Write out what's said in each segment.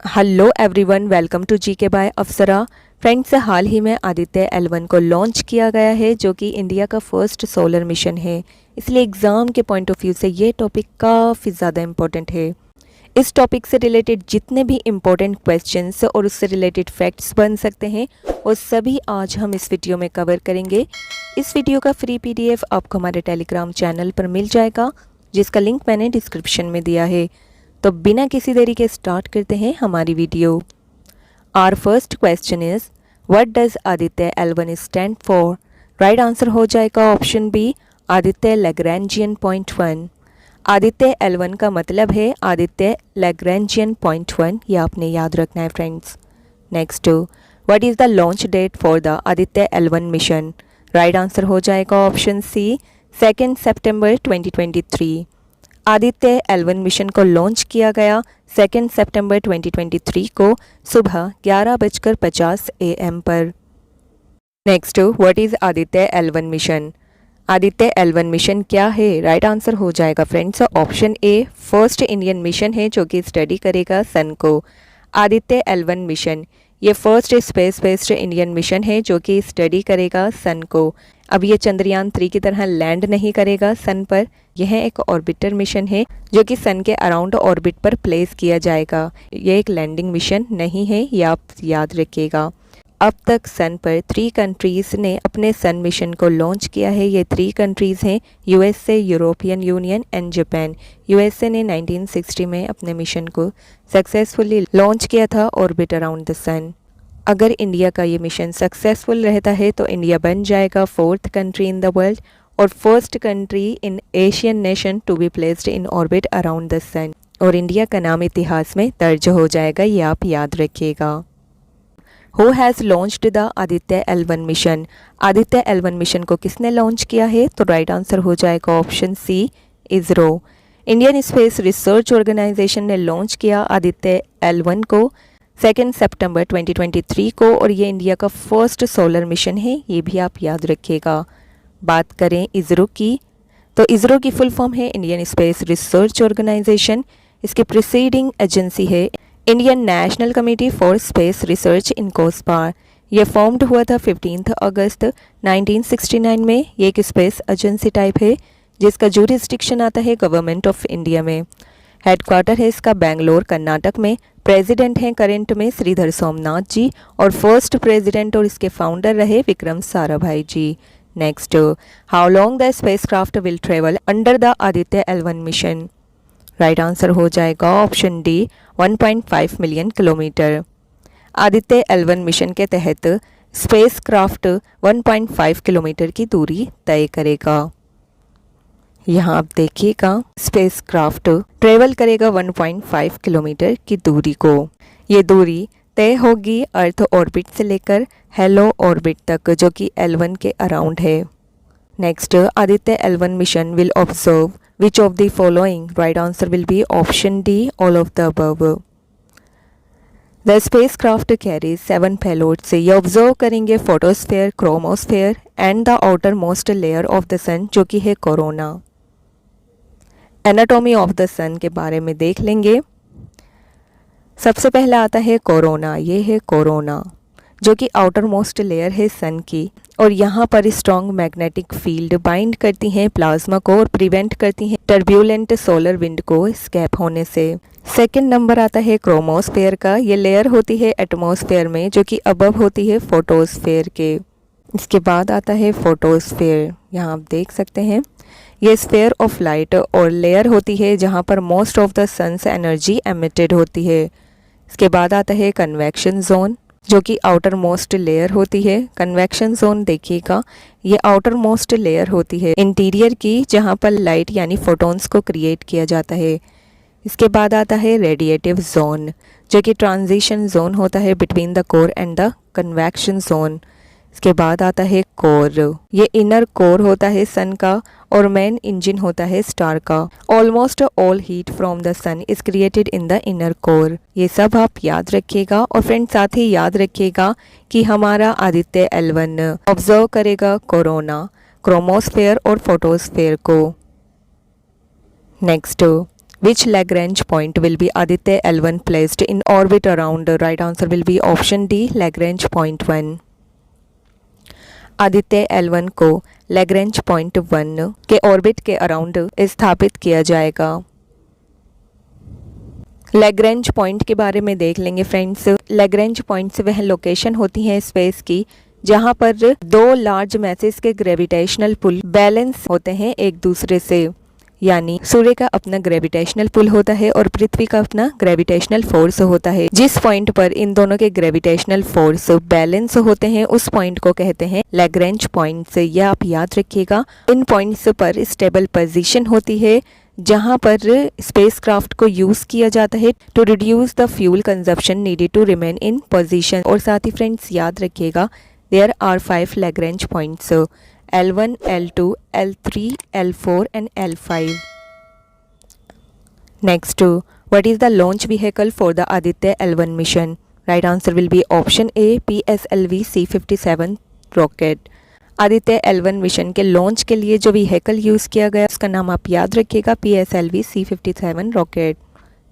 Hello everyone, welcome to GK by Apsara. Friends, हाल ही में आदित्य L1 को लॉन्च किया गया है जो कि इंडिया का फर्स्ट सोलर मिशन है। इसलिए एग्ज़ाम के पॉइंट ऑफ व्यू से ये टॉपिक काफ़ी ज़्यादा इम्पोर्टेंट है। इस टॉपिक से रिलेटेड जितने भी इम्पोर्टेंट क्वेश्चंस और उससे रिलेटेड फैक्ट्स बन सकते हैं वो सभी आज हम इस वीडियो में कवर करेंगे। इस वीडियो का फ्री PDF आपको हमारे टेलीग्राम चैनल पर मिल जाएगा, जिसका लिंक मैंने डिस्क्रिप्शन में दिया है। तो बिना किसी देरी के स्टार्ट करते हैं हमारी video. Our first question is what does Aditya L1 stand for. Right answer हो जाएगा option B, Aditya Lagrangian point 1। Aditya L1 का मतलब है आदित्य लैग्रैंजियन पॉइंट 1, ये आपने याद रखना है friends. Next, what is the launch date for the Aditya L1 mission. Right answer हो जाएगा ऑप्शन सी, 2 सितंबर 2023। आदित्य L1 मिशन को लॉन्च किया गया 2 सितंबर 2023 को सुबह 11:50 AM पर। Next, what is Aditya L1 mission. Aditya L1 mission क्या है। राइट आंसर हो जाएगा friends option A, first Indian mission है जो कि स्टडी करेगा सन को। आदित्य L1 मिशन ये first space based Indian mission है जो कि स्टडी करेगा सन को। अब ये चंद्रयान 3 की तरह लैंड नहीं करेगा सन पर, यह एक ऑर्बिटर मिशन है जो कि सन के अराउंड ऑर्बिट पर प्लेस किया जाएगा। ये एक लैंडिंग मिशन नहीं है, ये आप याद रखिएगा। अब तक सन पर 3 कंट्रीज़ ने अपने सन मिशन को लॉन्च किया है। ये 3 कंट्रीज़ हैं USA, European union and Japan. USA ने 1960 में अपने मिशन को सक्सेसफुली लॉन्च किया था ऑर्बिट अराउंड द सन। अगर इंडिया का ये मिशन सक्सेसफुल रहता है तो इंडिया बन जाएगा 4th country in the world और first country in Asian nation to be placed in orbit around the sun. और इंडिया का नाम इतिहास में दर्ज हो जाएगा, ये आप याद रखिएगा। Who has launched the Aditya L1 mission. Aditya L1 mission को किसने लॉन्च किया है, तो राइट आंसर हो जाएगा option C, ISRO. Indian space research Organisation ने लॉन्च किया आदित्य L1 को 2 सितंबर 2023 को और ये इंडिया का फर्स्ट सोलर मिशन है, ये भी आप याद रखिएगा। बात करें इसरो की, तो इसरो की फुल फॉर्म है इंडियन स्पेस रिसर्च ऑर्गेनाइजेशन। इसकी प्रिसीडिंग एजेंसी है Indian national committee for space research INCOSPAR. यह फॉर्म्ड हुआ था 15 अगस्त 1969 में। ये एक स्पेस एजेंसी टाइप है जिसका जूरिसडिक्शन आता है गवर्नमेंट ऑफ इंडिया में। हेडक्वार्टर है इसका बेंगलोर कर्नाटक में। प्रेसिडेंट हैं करंट में श्रीधर सोमनाथ जी और फर्स्ट प्रेसिडेंट और इसके फाउंडर रहे Vikram Sarabhai ji. Next, how long the spacecraft will travel under the Aditya L1 mission. Right answer हो जाएगा option D, 1.5 million kilometre. Aditya L1 mission के तहत स्पेसक्राफ्ट 1.5 किलोमीटर की दूरी तय करेगा। यहाँ आप देखिएगा, स्पेसक्राफ्ट ट्रेवल करेगा 1.5 किलोमीटर की दूरी को। ये दूरी तय होगी अर्थ ऑर्बिट से लेकर हेलो ऑर्बिट तक जो कि L1 के अराउंड है। Next, Aditya L1 mission will observe which of the following. Right answer will be option D, all of the above. The spacecraft carries 7 payloads. ये ऑब्जर्व करेंगे photosphere, chromosphere and the outermost layer of the sun जो कि है corona. Anatomy of the sun के बारे में देख लेंगे। सबसे पहला आता है कोरोना। ये है कोरोना जो कि आउटर मोस्ट लेयर है सन की और यहाँ पर स्ट्रॉन्ग मैग्नेटिक फील्ड बाइंड करती हैं प्लाज्मा को और प्रिवेंट करती हैं टर्ब्यूलेंट सोलर विंड को एस्केप होने से। सेकंड नंबर आता है क्रोमोस्फेयर का। ये लेयर होती है एटमॉस्फेयर में जो कि अबव होती है फोटोस्फेयर के। इसके बाद आता है फोटोस्फेयर, यहाँ आप देख सकते हैं। ये स्फेयर ऑफ लाइट और लेयर होती है जहाँ पर most of the sun's energy emitted होती है। इसके बाद आता है कन्वेक्शन जोन जो कि आउटर मोस्ट लेयर होती है। कन्वेक्शन जोन देखिएगा, ये आउटर मोस्ट लेयर होती है इंटीरियर की जहाँ पर लाइट यानी फोटॉन्स को क्रिएट किया जाता है। इसके बाद आता है रेडिएटिव जोन जो कि ट्रांजिशन जोन होता है between the core and the convection zone. इसके बाद आता है कोर। ये इनर कोर होता है सन का और मेन इंजन होता है स्टार का। Almost all heat from the sun is created in the inner core. ये सब आप याद रखिएगा। और फ्रेंड्स, साथ ही याद रखिएगा कि हमारा आदित्य L1 ऑब्जर्व करेगा कोरोना, क्रोमोस्फेयर और फोटोस्फेयर को। Next, Which Lagrange point will be Aditya L1 placed in orbit around? The right answer will be option D, Lagrange point 1. Aditya L1 को लैग्रेंज पॉइंट 1 के ऑर्बिट के अराउंड स्थापित किया जाएगा। Lagrange point के बारे में देख लेंगे फ्रेंड्स। लैग्रेंज पॉइंट्स वह लोकेशन होती हैं स्पेस की जहां पर दो लार्ज मैसेज के ग्रेविटेशनल पुल बैलेंस होते हैं एक दूसरे से, यानी सूर्य का अपना ग्रेविटेशनल पुल होता है और पृथ्वी का अपना ग्रेविटेशनल फोर्स होता है। जिस पॉइंट पर इन दोनों के ग्रेविटेशनल फोर्स बैलेंस होते हैं उस पॉइंट को कहते हैं लैग्रेंज पॉइंट्स। यह आप याद रखिएगा। इन पॉइंट्स पर स्टेबल पोजीशन होती है जहां पर स्पेसक्राफ्ट को यूज किया जाता है to reduce the fuel consumption needed to remain in position. और साथ ही फ्रेंड्स याद रखिएगा there are 5 Lagrange points L1, L2, L3, L4 and L5. Next, what is the launch vehicle for the Aditya L1 mission? Right answer will be option A, PSLV C-57 rocket. Aditya L1 mission के launch के लिए जो vehicle use किया गया उसका नाम आप याद रखिएगा, PSLV C-57 rocket.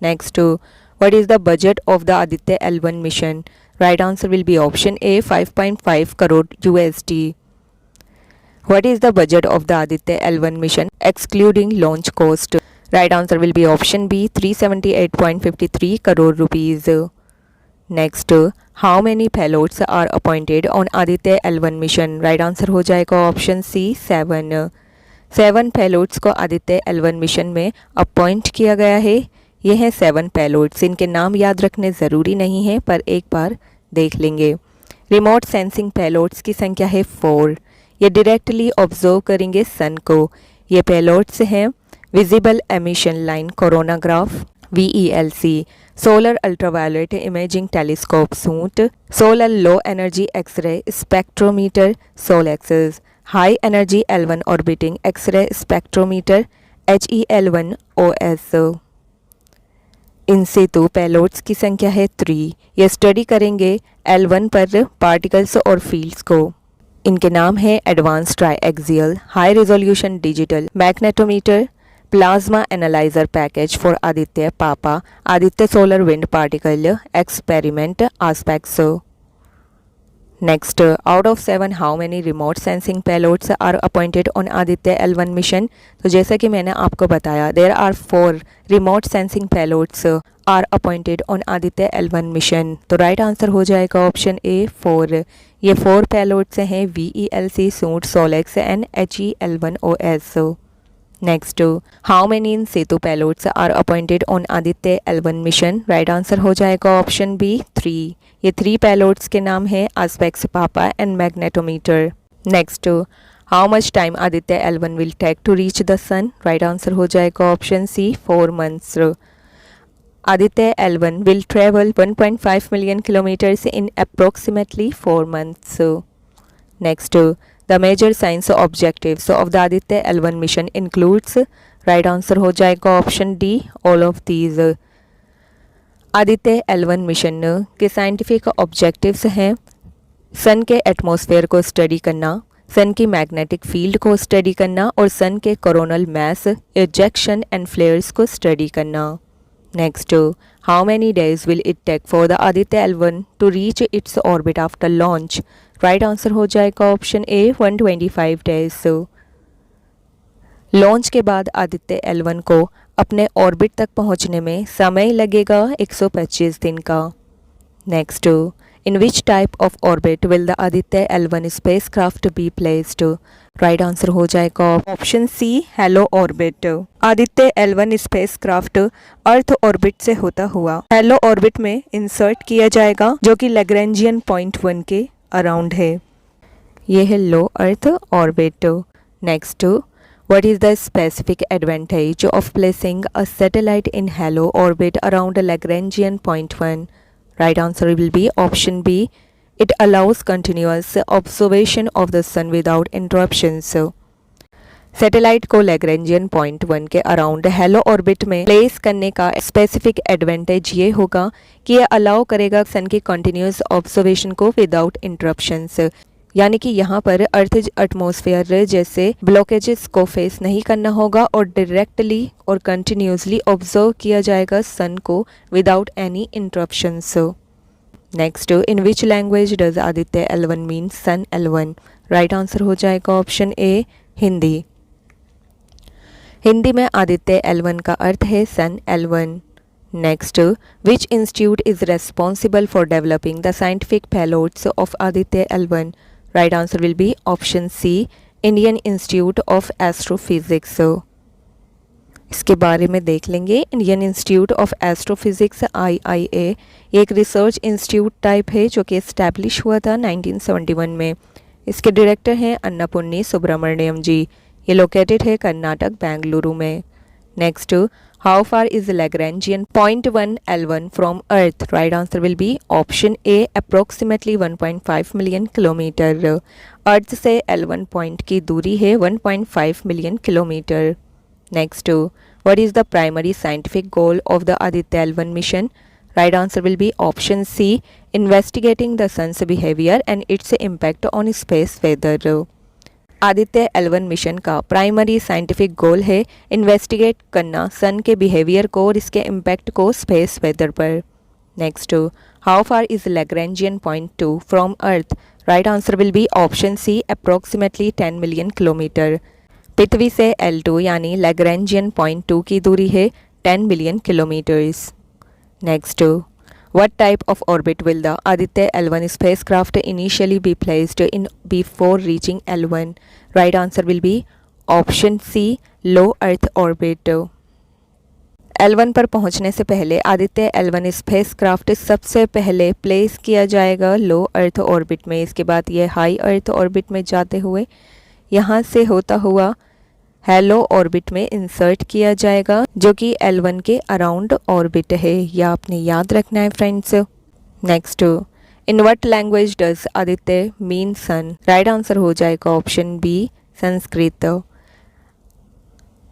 Next, what is the budget of the Aditya L1 mission? Right answer will be option A, 5.5 crore USD। What is the budget of the Aditya L1 mission excluding launch cost? Right answer will be option B, 378.53 crore rupees. Next, how many payloads are appointed on Aditya L1 mission? Right answer हो जाएगा option C, 7. 7 payloads को Aditya L1 mission में appoint किया गया है। ये हैं 7 payloads। इनके नाम याद रखने ज़रूरी नहीं है पर एक बार देख लेंगे। रिमोट सेंसिंग पेलोड्स की संख्या है 4। ये डायरेक्टली ऑब्जर्व करेंगे सन को। ये पेलोड्स हैं visible emission line coronagraph VELC, solar ultraviolet imaging telescope suit, solar low energy x ray spectrometer SoLEXS, high energy L1 orbiting x ray spectrometer HEL1OS। इनसे तो पेलोड्स की संख्या है 3। ये स्टडी करेंगे L1 पर पार्टिकल्स और फील्ड्स को। इनके नाम है advance triaxial high resolution digital magnetometer plasma analyser package for Aditya PAPA Aditya solar wind particle experiment ASPEX. Next, out of 7 how many remote sensing payloads are appointed on Aditya L1 mission? तो जैसा कि मैंने आपको बताया there are 4 remote sensing payloads are appointed on Aditya L1 mission. तो right answer हो जाएगा option A, 4। ये 4 पेलोड्स हैं VELC, SUIT, SoLEXS and HEL1OS। Next, how many in situ payloads are appointed on Aditya L1 mission? Right answer हो जाएगा option B, 3। ये 3 payloads के नाम हैं ASPEX PAPA and magnetometer. Next, how much time Aditya L1 will take to reach the sun? Right answer हो जाएगा option C, 4 months. Aditya L1 will travel 1.5 million kilometers in approximately 4 months. Next, the major science objectives of the Aditya L1 mission includes? Right answer हो जाएगा option D, all of these. Aditya L1 mission के scientific objectives हैं सन के atmosphere को study करना, सन की magnetic field को study करना और सन के coronal mass ejection and flares को स्टडी करना। Next, how many days will it take for the Aditya L1 to reach its orbit after launch? Right answer हो जाएगा ऑप्शन ए, 125 डेज। लॉन्च के बाद आदित्य L1 को अपने ऑर्बिट तक पहुंचने में समय लगेगा 125 दिन का। Next, in which type of orbit will the Aditya L1 spacecraft be placed? Right answer हो जाएगा option C, halo orbit. Aditya L1 spacecraft earth orbit से होता हुआ हेलो ऑर्बिट में इंसर्ट किया जाएगा जो कि लैग्रेंजियन पॉइंट 1 के अराउंड है। ये है low earth orbit. Next, what is the specific advantage of placing a satellite in halo orbit around a Lagrangian point 1? Right answer will be option B. It allows continuous observation of the sun without interruptions. Satellite को Lagrangian point 1 के around hello orbit में place करने का specific advantage ये होगा कि ये allow करेगा सन की कंटिन्यूस ऑब्जर्वेशन को विदाउट इंटरप्शंस। यानी कि यहाँ पर अर्थ एटमॉस्फेयर जैसे ब्लॉकेजेस को फेस नहीं करना होगा और डायरेक्टली और कंटिन्यूसली ऑब्जर्व किया जाएगा सन को without any interruptions. Next, in which language does Aditya L1 mean sun L1? Right answer हो जाएगा ऑप्शन ए हिंदी। हिंदी में आदित्य L1 का अर्थ है sun L1। Next, which institute is responsible for developing the scientific payloads of Aditya L1? Right answer will be option C Indian Institute of Astrophysics. इसके बारे में देख लेंगे। Indian Institute of Astrophysics IIA ये एक रिसर्च इंस्टीट्यूट टाइप है जो कि इस्टेब्लिश हुआ था 1971 में। इसके डायरेक्टर हैं अन्नापूर्णी सुब्रमण्यम जी। ये लोकेटेड है कर्नाटक बेंगलुरु में। Next, how far is Lagrangian point 1 L1 from earth? Right answer will be option A approximately 1.5 million kilometre. Earth से L1 पॉइंट की दूरी है 1.5 million kilometre. Next, what is the primary scientific goal of the Aditya L1 mission? Right answer will be option C investigating the sun's behaviour and its impact on space weather. Aditya L1 mission का primary scientific goal है investigate करना सन के behaviour को और इसके impact को space weather पर। Next, how far is Lagrangian point 2 from earth? Right answer will be option C approximately 10 million kilometre. पृथ्वी से L2 यानी लैग्रेंजियन पॉइंट 2 की दूरी है 10 million kilometres. Next, what type of orbit will the Aditya L1 spacecraft initially be placed in before reaching L1? Right answer will be option C low earth orbit। L1 पर पहुंचने से पहले Aditya L1 spacecraft सबसे पहले place किया जाएगा लो earth orbit में। इसके बाद ये हाई अर्थ ऑर्बिट में जाते हुए यहाँ से होता हुआ हेलो ऑर्बिट में इंसर्ट किया जाएगा जो कि L1 के अराउंड ऑर्बिट है। यह आपने याद रखना है friends. Next, in what language does Aditya mean sun? Right answer हो जाएगा ऑप्शन बी संस्कृत।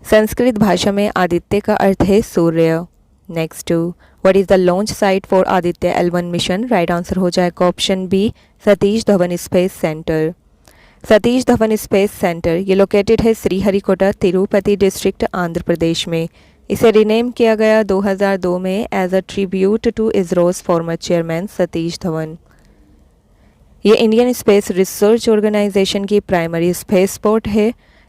संस्कृत भाषा में आदित्य का अर्थ है सूर्य। Next, what is the launch site for Aditya L1 mission? Right answer हो जाएगा option B Satish Dhawan space centre. Satish Dhawan space centre ये लोकेटेड है श्रीहरिकोटा तिरुपति डिस्ट्रिक्ट आंध्र प्रदेश में। इसे रीनेम किया गया 2002 में as a tribute to ISRO's former chairman Satish Dhawan. ये इंडियन स्पेस रिसर्च ऑर्गेनाइजेशन की प्राइमरी स्पेस पोर्ट है।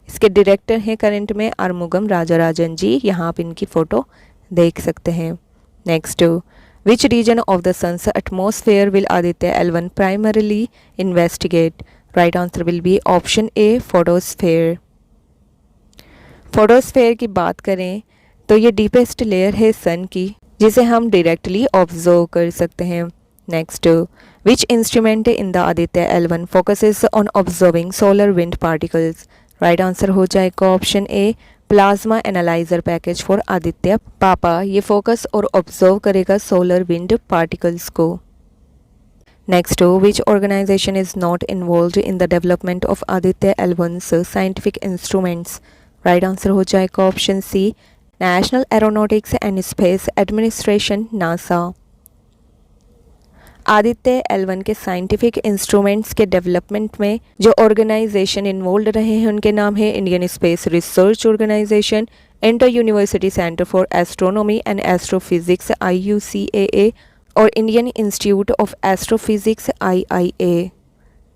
इसके डायरेक्टर हैं करंट में आर्मुगम राजाराजन जी। यहाँ आप इनकी फ़ोटो देख सकते हैं। Next, which region of the sun's atmosphere will Aditya L1 primarily investigate? Right answer will be option A photosphere. Photosphere की बात करें तो ये डीपेस्ट लेयर है सन की जिसे हम डायरेक्टली ऑब्जर्व कर सकते हैं। Next, which instrument in the Aditya L1 focuses on observing solar wind particles? Right answer हो जाएगा option A plasma analyser package for Aditya पापा। ये फोकस और ऑब्जर्व करेगा सोलर विंड पार्टिकल्स को। Next, which organization is not involved in the development of Aditya L1's scientific instruments? Right answer हो जाएगा option C National Aeronautics and Space Administration NASA। Aditya L1 के scientific instruments के development में जो organisation involve रहे हैं उनके नाम है Indian space research Organisation, Inter University Centre for Astronomy and Astrophysics IUCAA और Indian Institute of Astrophysics IIA।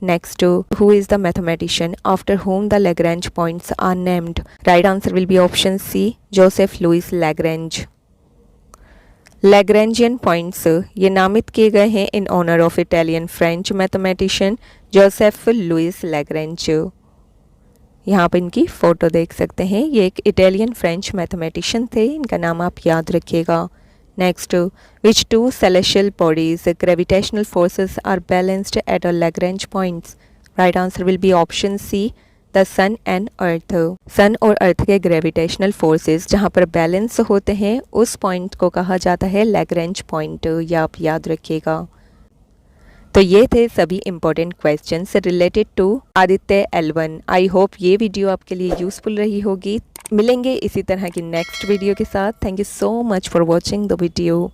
Next, who is the mathematician after whom the Lagrange points are named? Right answer will be option C Joseph Louis Lagrange। Lagrangian points ये नामित किए गए हैं in honour of Italian French mathematician Joseph Louis Lagrange. यहाँ पर इनकी photo देख सकते हैं। ये एक इटालियन फ्रेंच मैथमेटिशियन थे, इनका नाम आप याद रखिएगा। Next, which two celestial bodies gravitational forces are balanced at a Lagrange points? Right answer will be option C the sun and earth। सन और अर्थ के ग्रेविटेशनल फोर्सेस जहाँ पर बैलेंस होते हैं उस पॉइंट को कहा जाता है लैग्रेंज पॉइंट। या आप याद रखिएगा। तो ये थे सभी important questions related to Aditya L1। I hope ये वीडियो आपके लिए यूजफुल रही होगी। मिलेंगे इसी तरह की नेक्स्ट वीडियो के साथ। Thank you so much for watching the video.